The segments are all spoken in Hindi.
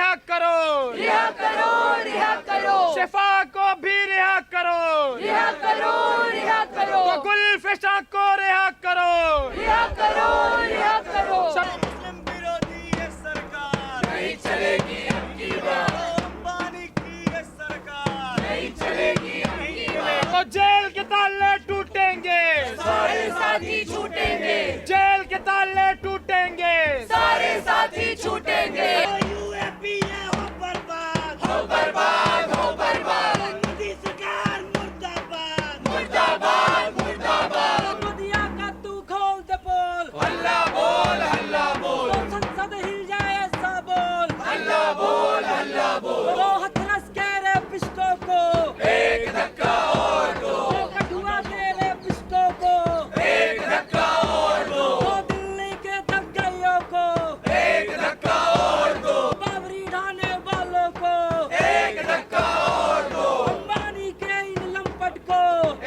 रिहा करो, रिहा करो, रिहा करो, शिफा को भी रिहा करो, रिहा करो, रिहा करो, तो गुलफिशा को रिहा करो, रिहा करो, रिहा करो। मुस्लिम विरोधी ये सरकार नहीं चलेगी अबकी बार, अंबानी की ये सरकार नहीं चलेगी अबकी बार। तो जेल के ताले टूटेंगे, सारे साथी छूटेंगे, जेल के ताले टूटेंगे, सारे साथी छूटेंगे। यूएपीए हो बर्बाद, हो बर्बाद, हो बर्बाद, मोदी सरकार मुर्दाबाद, मुर्दाबाद, मुर्दाबाद। मोदिया का तू खोल दे पोल, हल्ला बोल, हल्ला बोल, संसद हिल जाए ऐसा बोल, हल्ला बोल, हल्ला बोल। दो हथरस के रेपिस्टों को, एक धक्का और दो, कठुआ के रेपिस्टों को, एक धक्का और दो, दो दिल्ली के दंगाइयों को, एक धक्का और दो, बाबरी ढाने वालों को, एक धक्का और दो, अंबानी के इन लंपट को,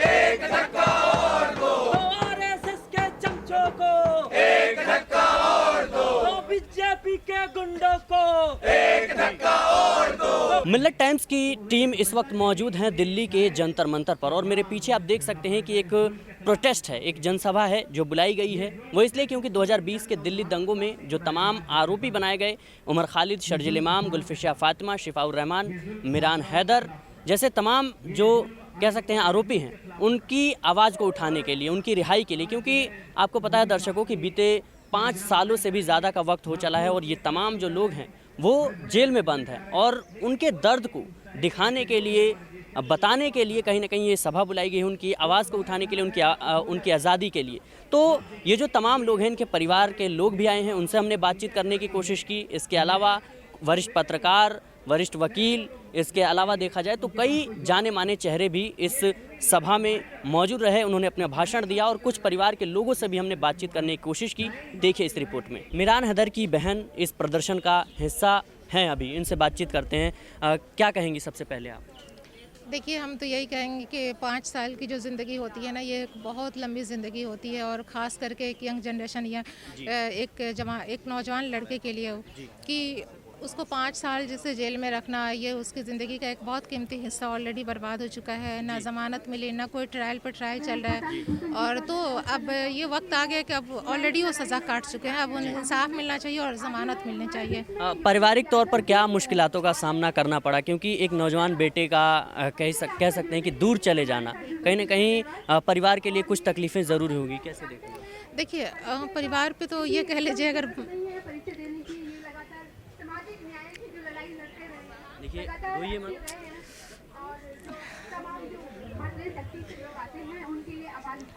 एक धक्का और दो, दो आरएसएस के चमचों को, एक धक्का और दो, दो बीजेपी के गुंडों को, एक धक्का और दो। मिल्लत टाइम्स की टीम इस वक्त मौजूद है दिल्ली के जंतर मंतर पर और मेरे पीछे आप देख सकते हैं कि एक प्रोटेस्ट है, एक जनसभा है जो बुलाई गई है। वो इसलिए क्योंकि 2020 के दिल्ली दंगों में जो तमाम आरोपी बनाए गए, उमर खालिद, शर्जिल इमाम, गुलफिशा फातिमा, शिफाउर रहमान, मिरान हैदर जैसे तमाम जो कह सकते हैं आरोपी हैं, उनकी आवाज़ को उठाने के लिए, उनकी रिहाई के लिए, क्योंकि आपको पता है दर्शकों कि बीते 5 सालों से भी ज़्यादा का वक्त हो चला है और ये तमाम जो लोग हैं वो जेल में बंद हैं और उनके दर्द को दिखाने के लिए, बताने के लिए कहीं ना कहीं ये सभा बुलाई गई है, उनकी आवाज़ को उठाने के लिए, उनकी आज़ादी के लिए। तो ये जो तमाम लोग हैं, इनके परिवार के लोग भी आए हैं, उनसे हमने बातचीत करने की कोशिश की। इसके अलावा वरिष्ठ पत्रकार, वरिष्ठ वकील, इसके अलावा देखा जाए तो कई जाने माने चेहरे भी इस सभा में मौजूद रहे। उन्होंने अपना भाषण दिया और कुछ परिवार के लोगों से भी हमने बातचीत करने की कोशिश की। देखिए इस रिपोर्ट में। मिरान हैदर की बहन इस प्रदर्शन का हिस्सा हैं, अभी इनसे बातचीत करते हैं। क्या कहेंगी सबसे पहले आप? देखिए, हम तो यही कहेंगे कि 5 साल की जो ज़िंदगी होती है ना, ये एक बहुत लंबी ज़िंदगी होती है और ख़ास करके एक यंग जनरेशन या एक नौजवान लड़के के लिए हो कि उसको 5 साल जिसे जेल में रखना, ये उसकी ज़िंदगी का एक बहुत कीमती हिस्सा ऑलरेडी बर्बाद हो चुका है। ना ज़मानत मिली, ना कोई ट्रायल पर ट्रायल चल रहा है और तो अब ये वक्त आ गया कि अब ऑलरेडी वो सज़ा काट चुके हैं, अब उन्हें इंसाफ मिलना चाहिए और ज़मानत मिलनी चाहिए। पारिवारिक तौर पर क्या मुश्किलातों का सामना करना पड़ा, क्योंकि एक नौजवान बेटे का कह सकते हैं कि दूर चले जाना कहीं ना कहीं परिवार के लिए कुछ तकलीफ़ें ज़रूर होगी, कैसे देखोगे? देखिए, परिवार पे तो ये कह लीजिए, अगर देखिए रोइए मत।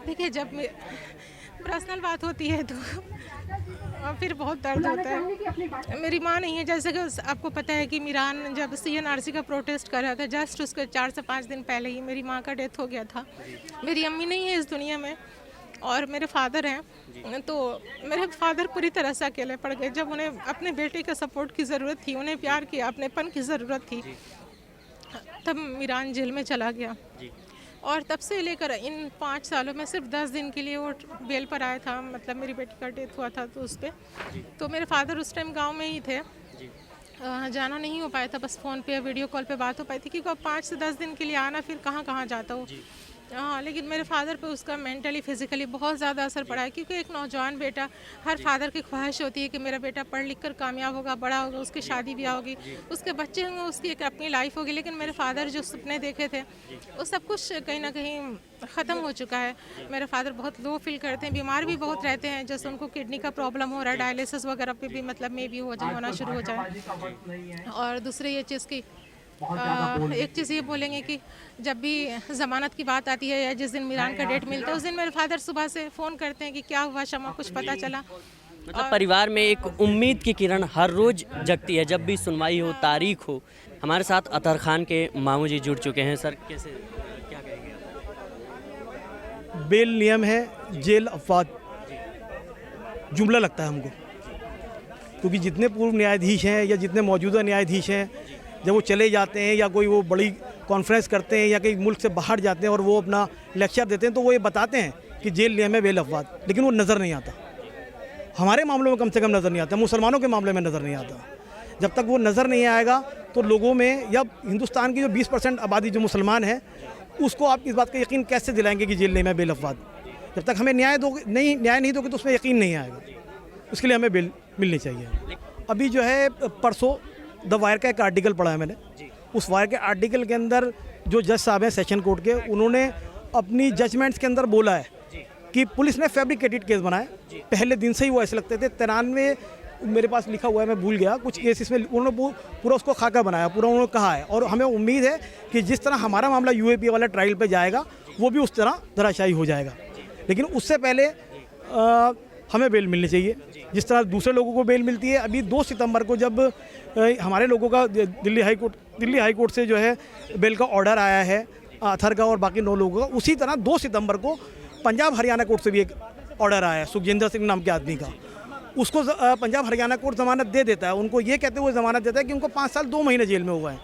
देखिए, जब पर्सनल बात होती है तो फिर बहुत दर्द होता है। मेरी माँ नहीं है, जैसे कि आपको पता है कि मिरान जब CNRC का प्रोटेस्ट कर रहा था, जस्ट उसके 4 से 5 दिन पहले ही मेरी माँ का डेथ हो गया था। मेरी अम्मी नहीं है इस दुनिया में और मेरे फादर हैं, तो मेरे फादर पूरी तरह से अकेले पड़ गए। जब उन्हें अपने बेटे के सपोर्ट की ज़रूरत थी, उन्हें प्यार की, अपनेपन की ज़रूरत थी, तब मिरान जेल में चला गया और तब से लेकर इन 5 सालों में सिर्फ 10 दिन के लिए वो बेल पर आया था। मतलब मेरी बेटी का डेथ हुआ था तो उस पर तो मेरे फादर उस टाइम गाँव में ही थे, जाना नहीं हो पाया था, बस फ़ोन पे या वीडियो कॉल पे बात हो पाई थी, क्योंकि अब 5 से 10 दिन के लिए आना, फिर कहाँ कहाँ जाता हो। हाँ, लेकिन मेरे फादर पे उसका मेंटली फिजिकली बहुत ज़्यादा असर पड़ा है, क्योंकि एक नौजवान बेटा, हर फादर की ख्वाहिश होती है कि मेरा बेटा पढ़ लिख कर कामयाब होगा, बड़ा होगा, उसकी शादी ब्याह होगी, उसके बच्चे होंगे, उसकी एक अपनी लाइफ होगी। लेकिन मेरे फादर जो सपने देखे थे वो सब कुछ कहीं ना कहीं ख़त्म हो चुका है। मेरे फादर बहुत लो फील करते हैं, बीमार भी बहुत रहते हैं, जैसे उनको किडनी का प्रॉब्लम हो रहा है, डायलिसिस वगैरह पे भी मतलब मे भी होना शुरू हो जाए। और दूसरी ये चीज़ की एक चीज़ ये बोलेंगे कि जब भी ज़मानत की बात आती है या जिस दिन मिरान का डेट मिलता है, उस दिन मेरे फादर सुबह से फ़ोन करते हैं कि क्या हुआ शमा, कुछ पता चला। मतलब परिवार में एक उम्मीद की किरण हर रोज़ जगती है जब भी सुनवाई हो, तारीख हो। हमारे साथ अतहर खान के मामू जी जुड़ चुके हैं। सर, कैसे क्या कहेंगे? बेल नियम है, जेल अफवाद जुमला लगता है हमको, क्योंकि जितने पूर्व न्यायाधीश हैं या जितने मौजूदा न्यायाधीश हैं, जब वो चले जाते हैं या कोई वो बड़ी कॉन्फ्रेंस करते हैं या कहीं मुल्क से बाहर जाते हैं और वो अपना लेक्चर देते हैं, तो वो ये बताते हैं कि जेल नियम है, बेल अफवाद, लेकिन वो नज़र नहीं आता। हमारे मामलों में कम से कम नज़र नहीं आता, मुसलमानों के मामले में नज़र नहीं आता। जब तक वो नज़र नहीं आएगा तो लोगों में, या हिंदुस्तान की जो 20% आबादी जो मुसलमान है, उसको आप इस बात का यकीन कैसे दिलाएंगे कि जेल नहीं में बेल अफवाद? जब तक हमें न्याय नहीं दोगे तो उसमें यकीन नहीं आएगा। उसके लिए हमें बेल मिलनी चाहिए। अभी जो है परसों द वायर का एक आर्टिकल पढ़ा है मैंने, उस वायर के आर्टिकल के अंदर जो जज साहब हैं सेशन कोर्ट के, उन्होंने अपनी जजमेंट्स के अंदर बोला है कि पुलिस ने फैब्रिकेटेड केस बनाए। पहले दिन से ही वो ऐसे लगते थे। 93 मेरे पास लिखा हुआ है, मैं भूल गया, कुछ केस इसमें उन्होंने पूरा उसको खाका बनाया, पूरा उन्होंने कहा है। और हमें उम्मीद है कि जिस तरह हमारा मामला यूएपी वाला ट्रायल पे जाएगा, वो भी उस तरह धराशायी हो जाएगा। लेकिन उससे पहले हमें बेल मिलनी चाहिए, जिस तरह दूसरे लोगों को बेल मिलती है। अभी 2 सितंबर को जब हमारे लोगों का दिल्ली हाई कोर्ट से जो है बेल का ऑर्डर आया है, अथर का और बाकी 9 लोगों का, उसी तरह 2 सितंबर को पंजाब हरियाणा कोर्ट से भी एक ऑर्डर आया है सुखजिंदर सिंह नाम के आदमी का। उसको पंजाब हरियाणा कोर्ट ज़मानत दे देता है, उनको ये कहते हुए ज़मानत देता है कि उनको 5 साल 2 महीने जेल में हुआ है,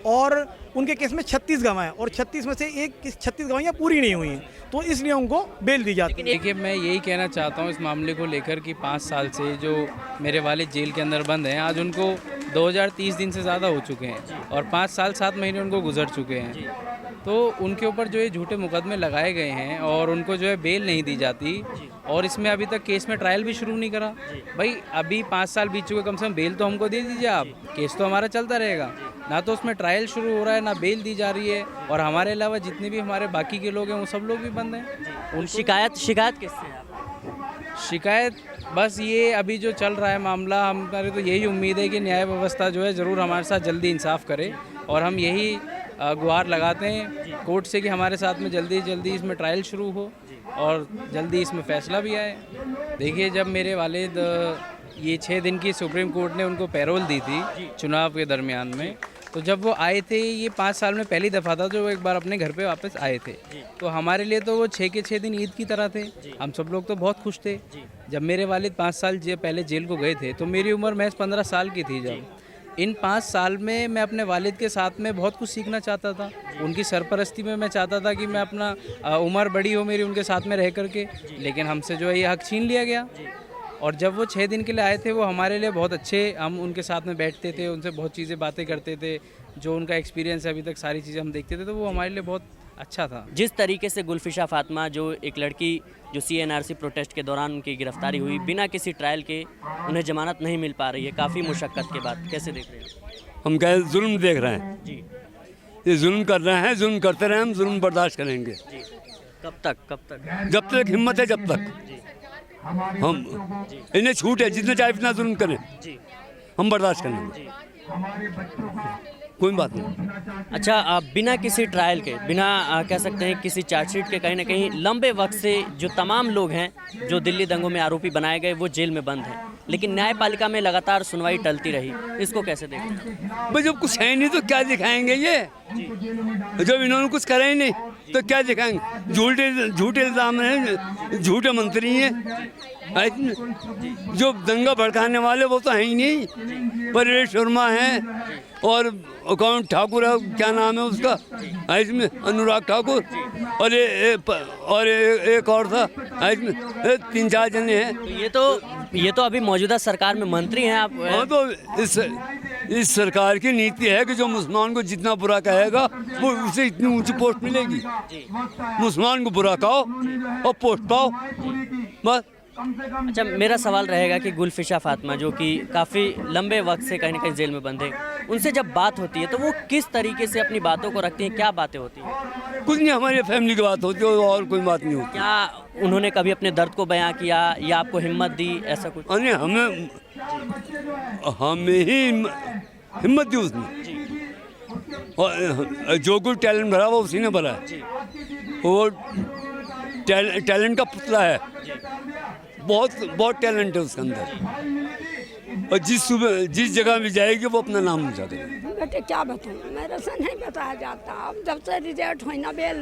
और उनके केस में 36 गवाहें, और 36 में से 36 गवाहियाँ पूरी नहीं हुई हैं, तो इसलिए उनको बेल दी जाती है। देखिए, मैं यही कहना चाहता हूँ इस मामले को लेकर कि 5 साल से जो मेरे वालिद जेल के अंदर बंद हैं, आज उनको 2030 दिन से ज़्यादा हो चुके हैं और 5 साल 7 महीने उनको गुजर चुके हैं। तो उनके ऊपर जो ये झूठे मुकदमे लगाए गए हैं और उनको जो है बेल नहीं दी जाती, और इसमें अभी तक केस में ट्रायल भी शुरू नहीं करा। भाई अभी 5 साल बीत चुके, कम से कम बेल तो हमको दे दीजिए आप, केस तो हमारा चलता रहेगा। ना तो उसमें ट्रायल शुरू हो रहा है, ना बेल दी जा रही है, और हमारे अलावा जितने भी हमारे बाकी के लोग हैं वो सब लोग भी बंद हैं। उन शिकायत किससे है? शिकायत बस ये अभी जो चल रहा है मामला, हमारे तो यही उम्मीद है कि न्याय व्यवस्था जो है ज़रूर हमारे साथ जल्दी इंसाफ करे, और हम यही गुहार लगाते हैं कोर्ट से कि हमारे साथ में जल्दी इसमें ट्रायल शुरू हो और जल्दी इसमें फ़ैसला भी आए। देखिए, जब मेरे वालिद ये 6 दिन की सुप्रीम कोर्ट ने उनको पैरोल दी थी चुनाव के दरमियान में, तो जब वो आए थे, ये 5 साल में पहली दफ़ा था जो वो एक बार अपने घर पे वापस आए थे, तो हमारे लिए तो वो 6 के 6 दिन ईद की तरह थे। हम सब लोग तो बहुत खुश थे। जब मेरे वालिद 5 साल पहले जेल को गए थे, तो मेरी उम्र महज 15 साल की थी। जब इन 5 साल में मैं अपने वालिद के साथ में बहुत कुछ सीखना चाहता था, उनकी सरपरस्ती में मैं चाहता था कि मैं अपना उम्र बड़ी हो मेरी उनके साथ में रह करके, लेकिन हमसे जो है ये हक छीन लिया गया। और जब वो 6 दिन के लिए आए थे, वो हमारे लिए बहुत अच्छे, हम उनके साथ में बैठते थे, उनसे बहुत चीज़ें बातें करते थे, जो उनका एक्सपीरियंस है अभी तक सारी चीज़ें हम देखते थे, तो वो हमारे लिए बहुत अच्छा था। जिस तरीके से गुलफिशा फातिमा, जो एक लड़की जो CNRC प्रोटेस्ट के दौरान उनकी गिरफ्तारी हुई, बिना किसी ट्रायल के उन्हें जमानत नहीं मिल पा रही है काफ़ी मुशक्क़त के बाद, कैसे देख रहे हैं? हम क्या जुल्म देख रहे हैं जी, ये जुल्म कर रहे हैं, जुल्म करते रहे, हम जुल्म बर्दाश्त करेंगे। जी, कब तक? जब तक हिम्मत है, जब तक हम इन्हें छूट है, जितने चाहे इतना जुल्म करें, हम बर्दाश्त करेंगे, कोई बात नहीं। अच्छा, बिना किसी ट्रायल के, बिना कह सकते हैं किसी चार्जशीट के, कहीं ना कहीं लंबे वक्त से जो तमाम लोग हैं जो दिल्ली दंगों में आरोपी बनाए गए, वो जेल में बंद हैं, लेकिन न्यायपालिका में लगातार सुनवाई टलती रही, इसको कैसे देखते हैं? भाई जब कुछ है नहीं तो क्या दिखाएंगे ये? जब इन्होंने कुछ करा ही नहीं तो क्या दिखाएंगे? झूठे इल्ज़ाम हैं, झूठे मंत्री हैं, जो दंगा भड़काने वाले वो तो हैं ही नहीं। परेश शर्मा हैं और अकाउंट ठाकुर है, क्या नाम है उसका इसमें, अनुराग ठाकुर, और एक और था इसमें, 3-4 जने हैं। तो ये तो अभी मौजूदा सरकार में मंत्री हैं आप। हाँ, तो इस सरकार की नीति है कि जो मुसलमान को जितना बुरा कहेगा वो उसे इतनी ऊंची पोस्ट मिलेगी। मुसलमान को बुरा कहो और पोस्ट पाओ, बस। अच्छा, मेरा सवाल रहेगा कि गुलफिशा फातिमा, जो कि काफ़ी लंबे वक्त से कहीं ना कहीं जेल में बंद है, उनसे जब बात होती है तो वो किस तरीके से अपनी बातों को रखती हैं? क्या बातें होती हैं? कुछ नहीं, हमारी फैमिली की बात होती है और कोई बात नहीं होती। क्या उन्होंने कभी अपने दर्द को बयां किया या आपको हिम्मत दी, ऐसा कुछ? अरे हमें ही हिम्मत दी उसने, और जो कुछ टैलेंट भरा वो उसी ने भरा है। वो टैलेंट का पुतला है, बहुत टैलेंट है उसके अंदर, और जिस जगह भी जाएगी वो अपना नाम ऊंचा करेगी। बेटे क्या बताऊँ, मेरे से नहीं बताया जाता। अब जब से रिजल्ट हुई ना बेल,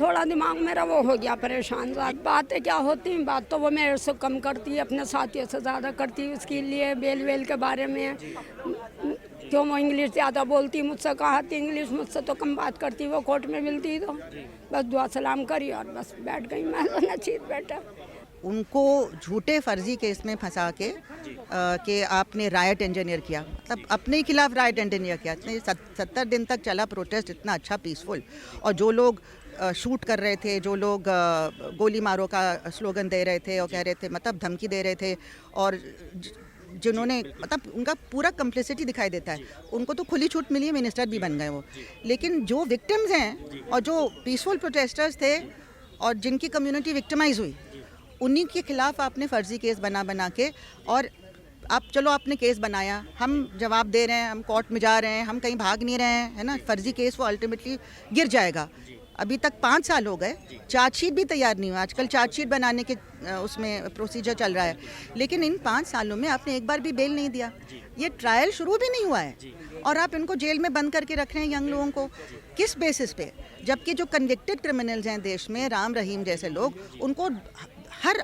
थोड़ा दिमाग मेरा वो हो गया परेशान। बातें क्या होती, बात तो वो मेरे से कम करती है, अपने साथियों से ज़्यादा करती है। उसके लिए बेल के बारे में क्यों वो इंग्लिश ज़्यादा बोलती, मुझसे कहा थी इंग्लिश, मुझसे तो कम बात करती। वो कोर्ट में मिलती तो बस दुआ सलाम करी और बस बैठ गई। मैं तो नसीब बेटा उनको झूठे फर्जी केस में फंसा के कि आपने रायट इंजीनियर किया, मतलब अपने ही खिलाफ रायट इंजीनियर किया। इतने 70 दिन तक चला प्रोटेस्ट, इतना अच्छा पीसफुल, और जो लोग शूट कर रहे थे, जो लोग गोली मारो का स्लोगन दे रहे थे और कह रहे थे, मतलब धमकी दे रहे थे, और जिन्होंने मतलब उनका पूरा कम्प्लिसिटी दिखाई देता है, उनको तो खुली छूट मिली है, मिनिस्टर भी बन गए वो। लेकिन जो विक्टिम्स हैं और जो पीसफुल प्रोटेस्टर्स थे और जिनकी कम्युनिटी विक्टिमाइज हुई, उन्हीं के खिलाफ आपने फर्जी केस बना के, और आप चलो आपने केस बनाया, हम जवाब दे रहे हैं, हम कोर्ट में जा रहे हैं, हम कहीं भाग नहीं रहे हैं, है ना। फर्जी केस वो अल्टीमेटली गिर जाएगा। अभी तक 5 साल हो गए, चार्जशीट भी तैयार नहीं हुआ। आजकल चार्जशीट बनाने के उसमें प्रोसीजर चल रहा है, लेकिन इन 5 सालों में आपने एक बार भी बेल नहीं दिया। ये ट्रायल शुरू भी नहीं हुआ है और आप इनको जेल में बंद करके रख रहे हैं यंग लोगों को, किस बेसिस पे? जबकि जो कन्विक्टेड क्रिमिनल्स हैं देश में, राम रहीम जैसे लोग, उनको हर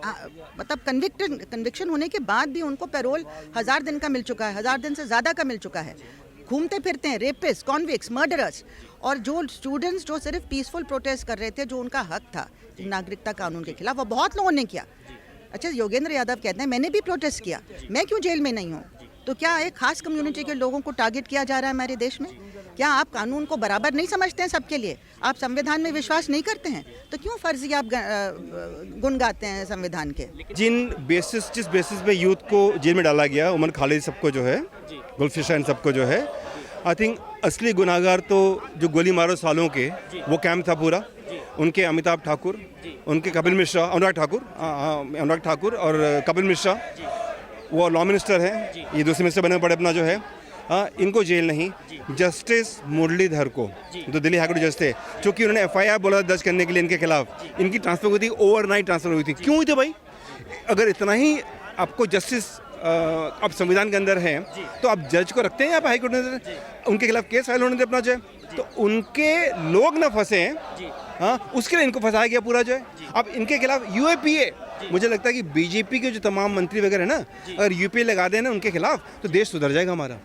मतलब कन्विक्शन होने के बाद भी उनको पैरोल 1000 दिन का मिल चुका है, 1000 दिन से ज़्यादा का मिल चुका है। घूमते फिरते हैं रेपिस्ट, कॉन्विक्ट्स, मर्डरर्स, और जो स्टूडेंट्स जो सिर्फ पीसफुल प्रोटेस्ट कर रहे थे, जो उनका हक था नागरिकता कानून के खिलाफ, वो बहुत लोगों ने किया। अच्छा, योगेंद्र यादव कहते हैं मैंने भी प्रोटेस्ट किया, मैं क्यों जेल में नहीं हूँ? तो क्या एक खास कम्युनिटी के लोगों को टारगेट किया जा रहा है हमारे देश में? क्या आप कानून को बराबर नहीं समझते हैं सबके लिए? आप संविधान में विश्वास नहीं करते हैं? तो क्यों फर्जी आप गुण गाते हैं संविधान के? जिस बेसिस पे यूथ को जेल में डाला गया, उमर खालिद सबको जो है, गुलफिशान सबको जो है, आई थिंक असली गुनाहगार तो जो गोली मारो सालों के, वो कैंप था पूरा। उनके अमिताभ ठाकुर, उनके कपिल मिश्रा, अनुराग ठाकुर और कपिल मिश्रा, वो लॉ मिनिस्टर हैं, ये दूसरे मिनिस्टर बने पड़े अपना जो है। इनको जेल नहीं, जस्टिस मुरलीधर को, जो दिल्ली हाईकोर्ट जज थे, चूँकि उन्होंने FIR बोला दर्ज करने के लिए इनके खिलाफ, इनकी ट्रांसफर हुई थी, ओवरनाइट ट्रांसफर हुई थी। क्यों हुई थी भाई? अगर इतना ही आपको जस्टिस अब संविधान के अंदर है, तो आप जज को रखते हैं आप हाईकोर्ट में, उनके खिलाफ केस फाइल होने दे अपना जो है, तो उनके लोग ना फंसे हैं, हाँ, उसके लिए इनको फंसाया गया पूरा जो है। अब इनके खिलाफ UAPA, मुझे लगता है कि बीजेपी के जो तमाम मंत्री वगैरह है ना, अगर UPA लगा देना उनके खिलाफ, तो देश सुधर जाएगा हमारा।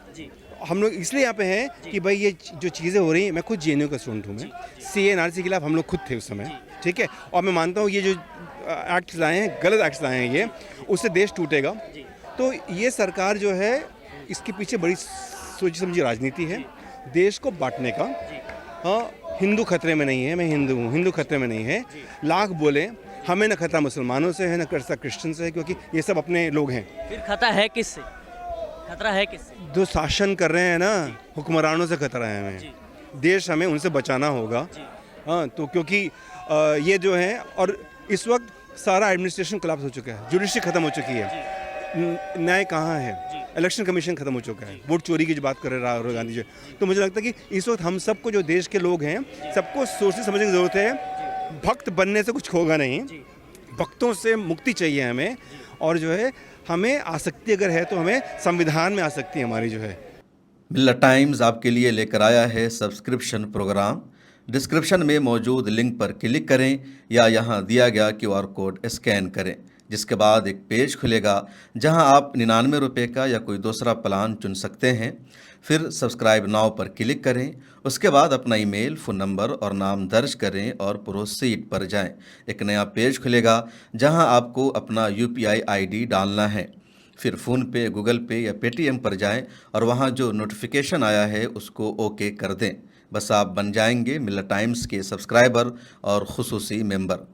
हम लोग इसलिए यहाँ पे हैं कि भाई ये जो चीज़ें हो रही हैं, मैं खुद JNU का स्टूडेंट हूँ, मैं CA NRC के खिलाफ हम लोग खुद थे उस समय, ठीक है, और मैं मानता हूँ ये जो एक्ट्स लाए हैं, गलत एक्ट्स लाए हैं, ये उससे देश टूटेगा। तो ये सरकार जो है, इसके पीछे बड़ी सोची समझी राजनीति है देश को बांटने का। हाँ, हिंदू खतरे में नहीं है, मैं हिंदू हूँ, हिंदू खतरे में नहीं है, लाख बोले, हमें न खतरा मुसलमानों से है, न खतरा क्रिश्चियन से है, क्योंकि ये सब अपने लोग हैं। फिर खतरा है किससे? खतरा है किससे? जो शासन कर रहे हैं ना, हुक्मरानों से खतरा है हमें। देश हमें उनसे बचाना होगा। हाँ, तो क्योंकि ये जो है, और इस वक्त सारा एडमिनिस्ट्रेशन कोलैप्स हो चुका है, जुडिशरी खत्म हो चुकी है, न्याय कहाँ है, इलेक्शन कमीशन खत्म हो चुका है, वोट चोरी की जो बात कर रहे राहुल गांधी जी। तो मुझे लगता है कि इस वक्त हम सबको, जो देश के लोग हैं, सबको सोचने समझने की ज़रूरत है। भक्त बनने से कुछ होगा नहीं, भक्तों से मुक्ति चाहिए हमें, और जो है हमें आसक्ति अगर है तो हमें संविधान में आसक्ति हमारी जो है। मिल्लत टाइम्स आपके लिए लेकर आया है सब्सक्रिप्शन प्रोग्राम। डिस्क्रिप्शन में मौजूद लिंक पर क्लिक करें या यहाँ दिया गया QR कोड स्कैन करें, जिसके बाद एक पेज खुलेगा जहां आप 99 रुपये का या कोई दूसरा प्लान चुन सकते हैं। फिर सब्सक्राइब नाउ पर क्लिक करें, उसके बाद अपना ईमेल, फ़ोन नंबर और नाम दर्ज करें और प्रोसीड पर जाएं। एक नया पेज खुलेगा जहां आपको अपना UPI ID डालना है। फिर फ़ोनपे, गूगल पे या Paytm पर जाएं और वहां जो नोटिफिकेशन आया है उसको ओके कर दें। बस आप बन जाएंगे मिल्लत टाइम्स के सब्सक्राइबर और खुसूसी मेंबर।